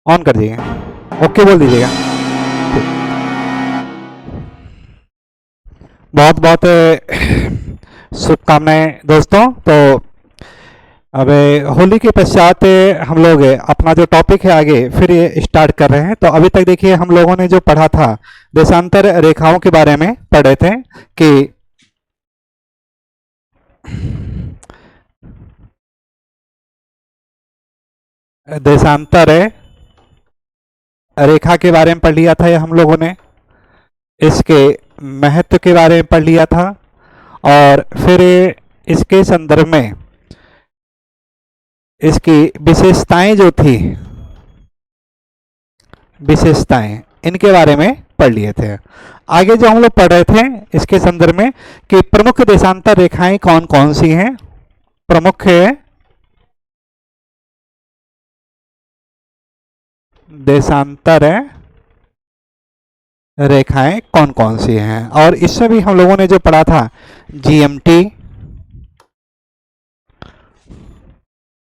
On कर दीजिएगा, okay बोल दीजिएगा। बहुत बहुत शुभकामनाएं दोस्तों। तो अब होली के पश्चात हम लोग अपना जो टॉपिक है आगे फिर ये स्टार्ट कर रहे हैं। तो अभी तक देखिए हम लोगों ने जो पढ़ा था देशांतर रेखाओं के बारे में पढ़ रहे थे कि देशांतर रेखा के बारे में पढ़ लिया था ये हम लोगों ने, इसके महत्व के बारे में पढ़ लिया था, और फिर इसके संदर्भ में इसकी विशेषताएं जो थी, विशेषताएं इनके बारे में पढ़ लिए थे। आगे जो हम लोग पढ़ रहे थे इसके संदर्भ में कि प्रमुख देशांतर रेखाएं कौन कौन सी हैं, प्रमुख देशांतर रेखाएं कौन कौन सी हैं। और इसमें भी हम लोगों ने जो पढ़ा था जीएमटी,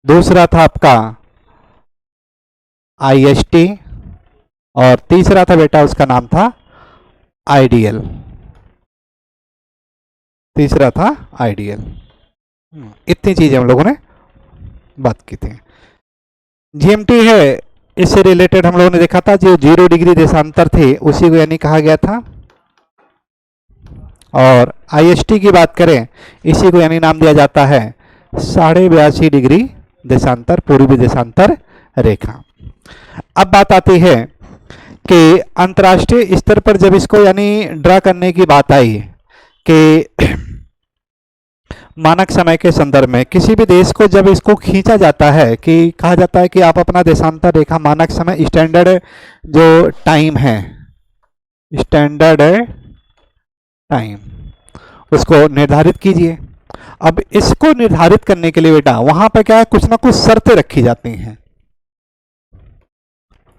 दूसरा था आपका आईएसटी, और तीसरा था बेटा उसका नाम था आईडीएल, तीसरा था आईडीएल। इतनी चीजें हम लोगों ने बात की थी। जीएमटी है, इससे रिलेटेड हम लोगों ने देखा था जो 0 डिग्री देशांतर थे उसी को यानी कहा गया था। और आईएसटी की बात करें इसी को यानी नाम दिया जाता है 82.5 डिग्री देशांतर, पूर्वी देशांतर रेखा। अब बात आती है कि अंतर्राष्ट्रीय स्तर पर जब इसको यानी ड्रा करने की बात आई कि मानक समय के संदर्भ में किसी भी देश को जब इसको खींचा जाता है कि कहा जाता है कि आप अपना देशांतर रेखा मानक समय स्टैंडर्ड जो टाइम है, स्टैंडर्ड टाइम, उसको निर्धारित कीजिए। अब इसको निर्धारित करने के लिए बेटा वहां पर क्या है, कुछ ना कुछ शर्तें रखी जाती हैं।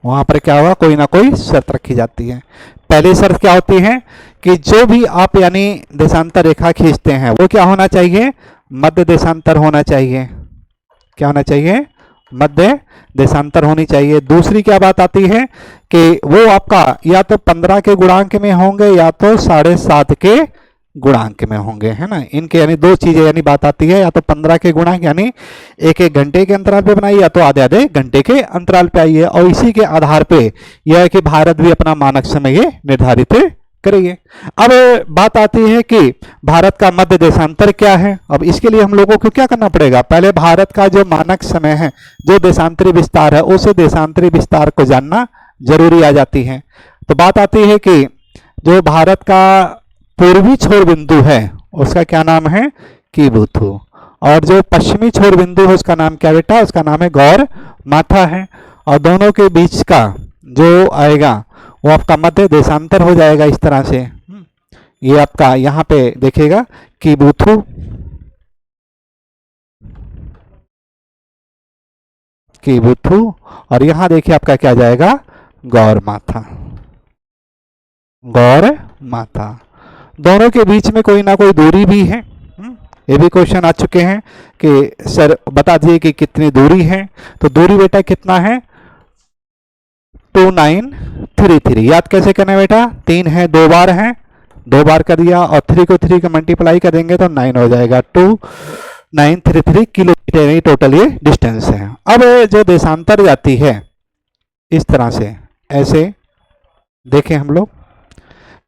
वहां पर क्या होगा, कोई ना कोई शर्त रखी जाती है। पहली शर्त क्या होती है कि जो भी आप यानी देशांतर रेखा खींचते हैं वो क्या होना चाहिए, मध्य देशांतर होना चाहिए। क्या होना चाहिए, मध्य देशांतर होनी चाहिए। दूसरी क्या बात आती है कि वो आपका या तो 15 के गुणांक में होंगे या तो 7.5 के गुणांक में होंगे, है ना। इनके यानी दो चीजें यानी बात आती है, या तो 15 के गुणांक यानी एक एक घंटे के अंतराल पे बनाइए, या तो आधे आधे घंटे के अंतराल पे आइए। और इसी के आधार पे यह है कि भारत भी अपना मानक समय ये निर्धारित करेंगे। अब बात आती है कि भारत का मध्य देशांतर क्या है। अब इसके लिए हम लोगों को क्या करना पड़ेगा, पहले भारत का जो मानक समय है, जो देशांतरी विस्तार है, उस देशांतरी विस्तार को जानना जरूरी आ जाती है। तो बात आती है कि जो भारत का पूर्वी छोर बिंदु है उसका क्या नाम है, कीबुथु, और जो पश्चिमी छोर बिंदु है उसका नाम क्या बेटा, उसका नाम है गौर माथा है। और दोनों के बीच का जो आएगा वो आपका मध्य देशांतर हो जाएगा इस तरह से। ये आपका यहाँ पे देखिएगा कीबुथु, कीबुथु, और यहाँ देखिए आपका क्या जाएगा, गौर माथा, गौर माथा। दोनों के बीच में कोई ना कोई दूरी भी है। ये भी क्वेश्चन आ चुके हैं कि सर बता दिए कि कितनी दूरी है। तो दूरी बेटा कितना है, 2933। याद कैसे करना है बेटा, 3 है, 2 बार है, 2 बार कर दिया, और 3 को 3 का मल्टीप्लाई कर देंगे तो 9 हो जाएगा। 2933 किलोमीटर टोटल ये डिस्टेंस है। अब जो देशांतर जाती है इस तरह से, ऐसे देखें हम लोग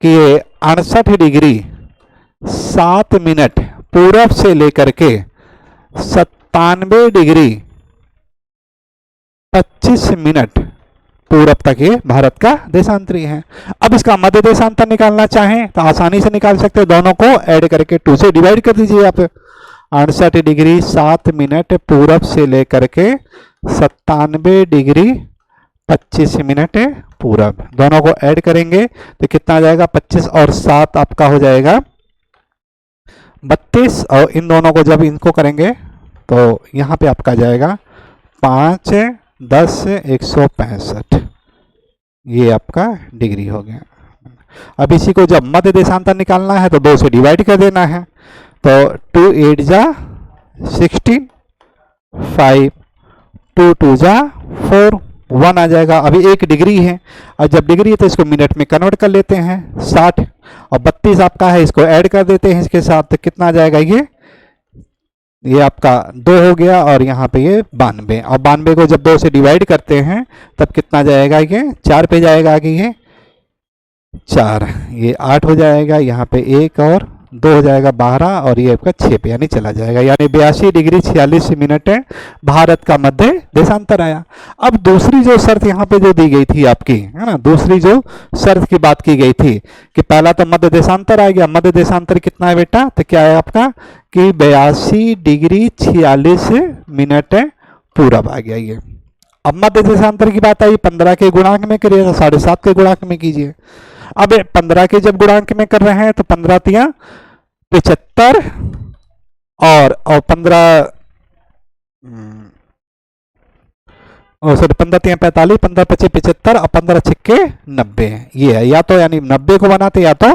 कि ये 68 डिग्री 7 मिनट पूरब से लेकर के 97 डिग्री 25 मिनट पूरब तक ये भारत का देशांतरी है। अब इसका मध्य देशांतर निकालना चाहें तो आसानी से निकाल सकते हैं, दोनों को ऐड करके 2 से डिवाइड कर दीजिए आप। 68 डिग्री 7 मिनट पूरब से लेकर के 97 डिग्री 25 मिनट पूरब, दोनों को ऐड करेंगे तो कितना आ जाएगा, 25 और 7 आपका हो जाएगा 32, और इन दोनों को जब इनको करेंगे तो यहाँ पे आपका जाएगा 5 10 165, ये आपका डिग्री हो गया। अब इसी को जब मध्य देशांतर निकालना है तो 2 से डिवाइड कर देना है, तो 2 8 जा 16, 5 2 2 जा 4, 1 आ जाएगा। अभी 1 डिग्री है, और जब डिग्री है तो इसको मिनट में कन्वर्ट कर लेते हैं 60, और 32 आपका है, इसको ऐड कर देते हैं इसके साथ, तो कितना आ जाएगा ये आपका 2 हो गया, और यहाँ पे ये 92, और 92 को जब 2 से डिवाइड करते हैं तब कितना जाएगा, ये 4 पे जाएगा आगे, ये 4, ये 8 हो जाएगा, यहाँ पे 1 और 2 हो जाएगा 12, और ये आपका 6 पे यानी चला जाएगा, यानी 82 डिग्री 46 मिनट है भारत का मध्य देशांतर आया। अब दूसरी जो शर्त यहाँ पे जो दी गई थी आपकी, है ना, दूसरी जो शर्त की बात की गई थी कि पहला तो मध्य देशांतर आ गया, मध्य देशांतर कितना है बेटा, तो क्या है आपका कि 82 डिग्री 46 मिनट है पूरब आ गया ये। अब मध्य देशांतर की बात आई, 15 के गुणांक में करिएगा, 7.5 के गुणांक में कीजिए। अब 15 के जब गुणांक में कर रहे हैं तो 15 तिया 75, और 15 सॉरी 15 तिया 45, 15 पचे 75, और 15 छिक्के 90, ये है। या तो यानी 90 को बनाते या तो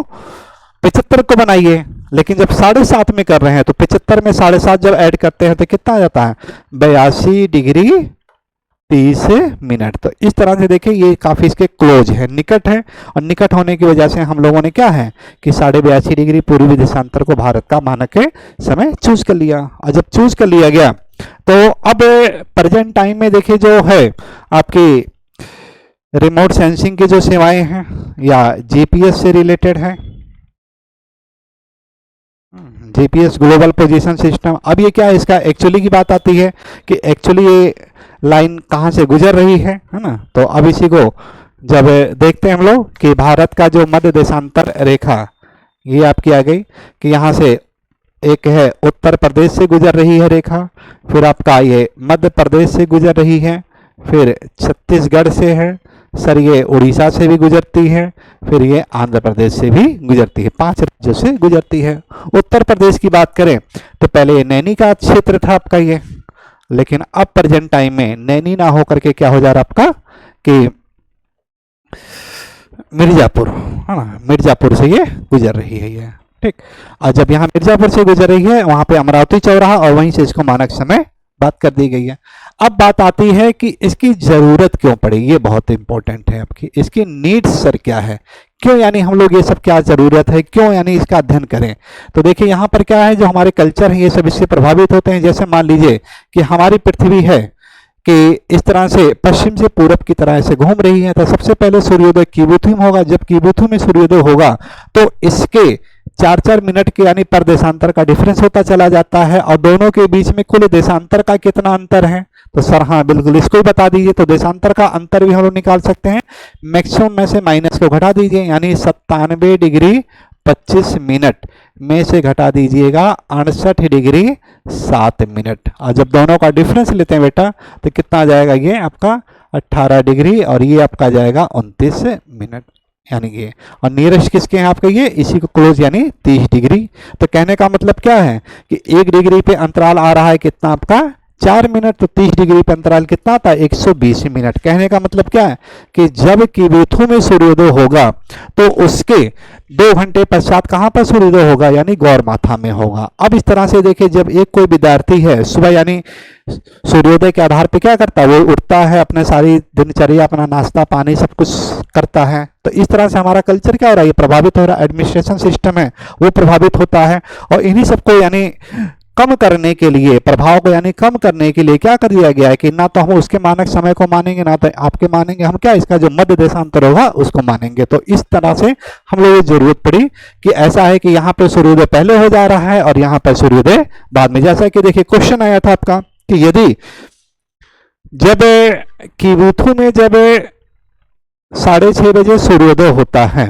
75 को बनाइए, लेकिन जब 7.5 में कर रहे हैं तो 75 में 7.5 जब ऐड करते हैं तो कितना आ जाता है, 82 डिग्री 30 मिनट। तो इस तरह से देखिए ये काफ़ी इसके क्लोज है, निकट है, और निकट होने की वजह से हम लोगों ने क्या है कि 82.5 डिग्री पूर्वी देशांतर को भारत का मानक समय चूज कर लिया। और जब चूज कर लिया गया तो अब प्रेजेंट टाइम में देखिए जो है आपकी रिमोट सेंसिंग की जो सेवाएं हैं या जीपीएस से रिलेटेड है, जीपीएस ग्लोबल पोजीशन सिस्टम। अब ये क्या है, इसका एक्चुअली की बात आती है कि एक्चुअली ये लाइन कहाँ से गुजर रही है ना। तो अब इसी को जब देखते हैं हम लोग कि भारत का जो मध्य देशांतर रेखा ये आपकी आ गई कि यहाँ से एक है उत्तर प्रदेश से गुजर रही है रेखा, फिर आपका ये मध्य प्रदेश से गुजर रही है, फिर छत्तीसगढ़ से है सर, ये उड़ीसा से भी गुजरती है, फिर ये आंध्र प्रदेश से भी गुजरती है, 5 राज्यों से गुजरती है। उत्तर प्रदेश की बात करें तो पहले ये नैनी का क्षेत्र था आपका ये, लेकिन अब प्रेजेंट टाइम में नैनी ना होकर के क्या हो जा रहा आपका कि मिर्जापुर, है ना, मिर्जापुर से ये गुजर रही है ये, ठीक। और जब यहाँ मिर्जापुर से गुजर रही है वहां पे अमरावती चौराहा, और वहीं से इसको मानक समय बात कर दी गई है। अब बात आती है कि इसकी जरूरत क्यों पड़ी, ये बहुत इंपॉर्टेंट है आपकी, इसकी नीड्स सर क्या है, क्यों यानी हम लोग ये सब क्या जरूरत है, क्यों यानी इसका अध्ययन करें। तो देखिए यहाँ पर क्या है, जो हमारे कल्चर है ये सब इससे प्रभावित होते हैं। जैसे मान लीजिए कि हमारी पृथ्वी है कि इस तरह से पश्चिम से पूरब की तरह से घूम रही है, तो सबसे पहले सूर्योदय कीबुथु में होगा। जब कीबुथु में सूर्योदय होगा तो इसके 4-4 मिनट के यानी पर देशांतर का डिफरेंस होता चला जाता है, और दोनों के बीच में कुल देशांतर का कितना अंतर है, तो सर हाँ बिल्कुल इसको ही बता दीजिए। तो देशांतर का अंतर भी हम लोग निकाल सकते हैं, मैक्सिमम में से माइनस को घटा दीजिए, यानी 97 डिग्री 25 मिनट में से घटा दीजिएगा 68 डिग्री 7 मिनट, और जब दोनों का डिफरेंस लेते हैं बेटा तो कितना आ जाएगा, ये आपका 18 डिग्री, और ये आपका जाएगा 29 मिनट, यानी ये। और नियरेस्ट किसके हैं आपका, ये इसी को क्लोज यानी 30 डिग्री। तो कहने का मतलब क्या है कि 1 डिग्री पे अंतराल आ रहा है कितना आपका 4 मिनट, तो 30 डिग्री पे अंतराल कितना था 120 मिनट। कहने का मतलब क्या है कि जब कीबुथु में सूर्योदय होगा तो उसके 2 घंटे पश्चात कहाँ पर सूर्योदय होगा, यानी गौरमाथा में होगा। अब इस तरह से देखिए, जब एक कोई विद्यार्थी है सुबह यानी सूर्योदय के आधार पे क्या करता है, वो उठता है, अपने सारी दिनचर्या अपना नाश्ता पानी सब कुछ करता है। तो इस तरह से हमारा कल्चर क्या हो रहा है, ये प्रभावित हो रहा है, एडमिनिस्ट्रेशन सिस्टम है वो प्रभावित होता है। और इन्हीं सबको यानी कम करने के लिए, प्रभाव को यानी कम करने के लिए क्या कर दिया गया है कि ना तो हम उसके मानक समय को मानेंगे ना तो आपके मानेंगे, हम क्या इसका जो मध्य देशांतर होगा उसको मानेंगे। तो इस तरह से हम लोग जरूरत पड़ी कि ऐसा है कि यहाँ पे सूर्योदय पहले हो जा रहा है और यहाँ पर सूर्योदय बाद में। जैसा कि देखिए क्वेश्चन आया था आपका कि यदि जब कीबुथु में जब 6:30 बजे सूर्योदय होता है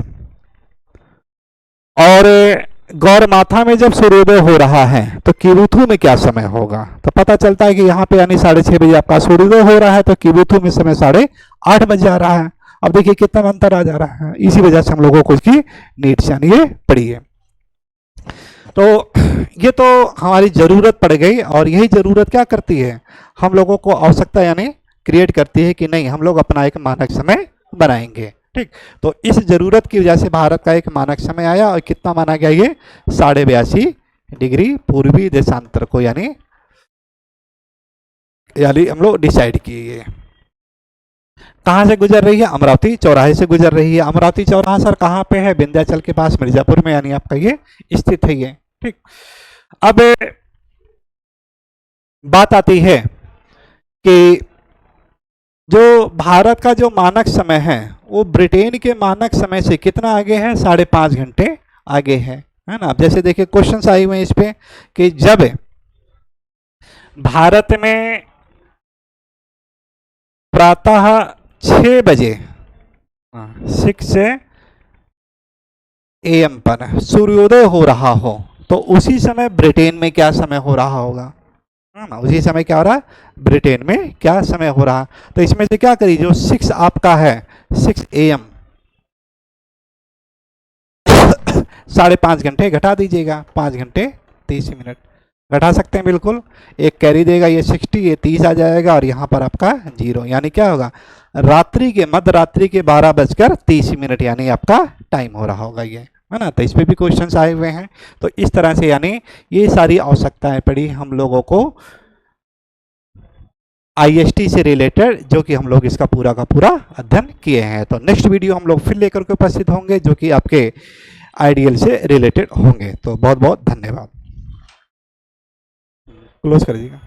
और गौरमाथा में जब सूर्योदय हो रहा है तो कीबुथु में क्या समय होगा, तो पता चलता है कि यहाँ पे यानी 6:30 बजे आपका सूर्योदय हो रहा है तो कीबुथु में समय 8:30 बजे आ रहा है। अब देखिए कितना अंतर आ जा रहा है, इसी वजह से हम लोगों को इसकी नीड्स यानी ये पड़ी है। तो ये तो हमारी जरूरत पड़ गई, और यही जरूरत क्या करती है, हम लोगों को आवश्यकता यानी क्रिएट करती है कि नहीं हम लोग अपना एक मानक समय बनाएंगे, ठीक। तो इस जरूरत की वजह से भारत का एक मानक समय आया, और कितना माना गया, ये 82.5 डिग्री पूर्वी देशांतर को यानी हम लोग डिसाइड किए। कहाँ से गुजर रही है? अमरावती चौराहे से गुजर रही है। अमरावती चौराहा सर कहाँ पे है? विंध्याचल के पास मिर्जापुर में, यानी आपका ये स्थित है ये। ठीक, अब बात आती है कि जो भारत का जो मानक समय है वो ब्रिटेन के मानक समय से कितना आगे है? 5.5 घंटे आगे है ना। अब जैसे देखिए क्वेश्चंस आए हुए हैं इस पे कि जब भारत में प्रातः 6 बजे 6 AM पर सूर्योदय हो रहा हो तो उसी समय ब्रिटेन में क्या समय हो रहा होगा? ना, उसी समय क्या हो रहा है? ब्रिटेन में क्या समय हो रहा? तो इसमें से क्या करिए, जो 6 आपका है 6 AM 5.5 घंटे घटा दीजिएगा, 5 घंटे 30 मिनट घटा सकते हैं बिल्कुल। एक कैरी देगा, ये 60, ये 30 आ जाएगा और यहाँ पर आपका 0, यानी क्या होगा? रात्रि के मध्य रात्रि के 12:30 यानी आपका टाइम हो रहा होगा ये, है ना। तो इस पे भी क्वेश्चंस आए हुए हैं। तो इस तरह से यानी ये सारी आवश्यकताएं पड़ी हम लोगों को IST से रिलेटेड, जो कि हम लोग इसका पूरा का पूरा अध्ययन किए हैं। तो नेक्स्ट वीडियो हम लोग फिर लेकर के उपस्थित होंगे जो कि आपके आइडियल से रिलेटेड होंगे। तो बहुत बहुत धन्यवाद। क्लोज कर दीजिएगा।